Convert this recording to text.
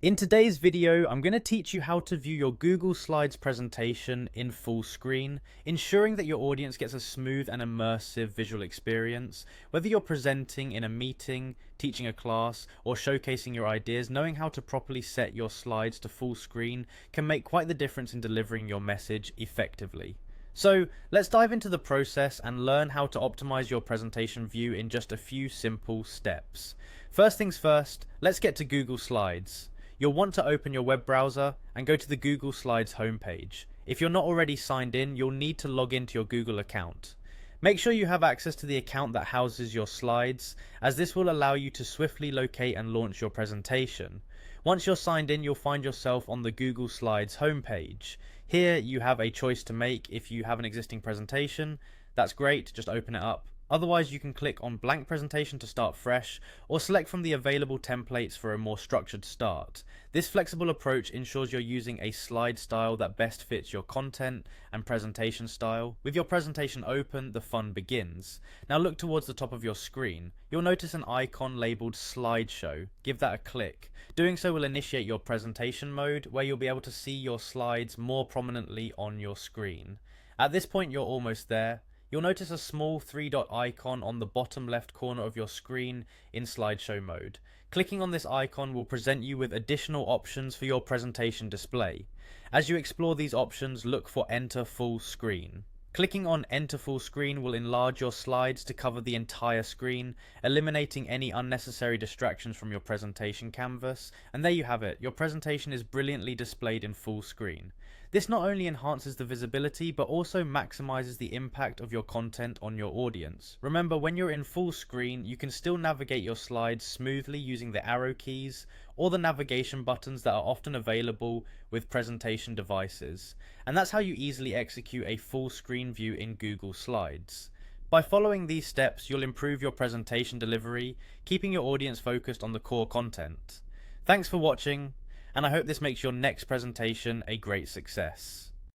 In today's video, I'm going to teach you how to view your Google Slides presentation in full screen, ensuring that your audience gets a smooth and immersive visual experience. Whether you're presenting in a meeting, teaching a class, or showcasing your ideas, knowing how to properly set your slides to full screen can make quite the difference in delivering your message effectively. So let's dive into the process and learn how to optimize your presentation view in just a few simple steps. First things first, let's get to Google Slides. You'll want to open your web browser and go to the Google Slides homepage. If you're not already signed in, you'll need to log into your Google account. Make sure you have access to the account that houses your slides, as this will allow you to swiftly locate and launch your presentation. Once you're signed in, you'll find yourself on the Google Slides homepage. Here you have a choice to make. If you have an existing presentation, that's great, just open it up. Otherwise, you can click on blank presentation to start fresh, or select from the available templates for a more structured start. This flexible approach ensures you're using a slide style that best fits your content and presentation style. With your presentation open, the fun begins. Now look towards the top of your screen. You'll notice an icon labeled slideshow. Give that a click. Doing so will initiate your presentation mode, where you'll be able to see your slides more prominently on your screen. At this point, you're almost there. You'll notice a small three-dot icon on the bottom left corner of your screen in slideshow mode. Clicking on this icon will present you with additional options for your presentation display. As you explore these options, look for Enter Full Screen. Clicking on Enter Full Screen will enlarge your slides to cover the entire screen, eliminating any unnecessary distractions from your presentation canvas. And there you have it, your presentation is brilliantly displayed in full screen. This not only enhances the visibility, but also maximizes the impact of your content on your audience. Remember, when you're in full screen, you can still navigate your slides smoothly using the arrow keys or the navigation buttons that are often available with presentation devices. And that's how you easily execute a full screen view in Google Slides. By following these steps, you'll improve your presentation delivery, keeping your audience focused on the core content. Thanks for watching, and I hope this makes your next presentation a great success.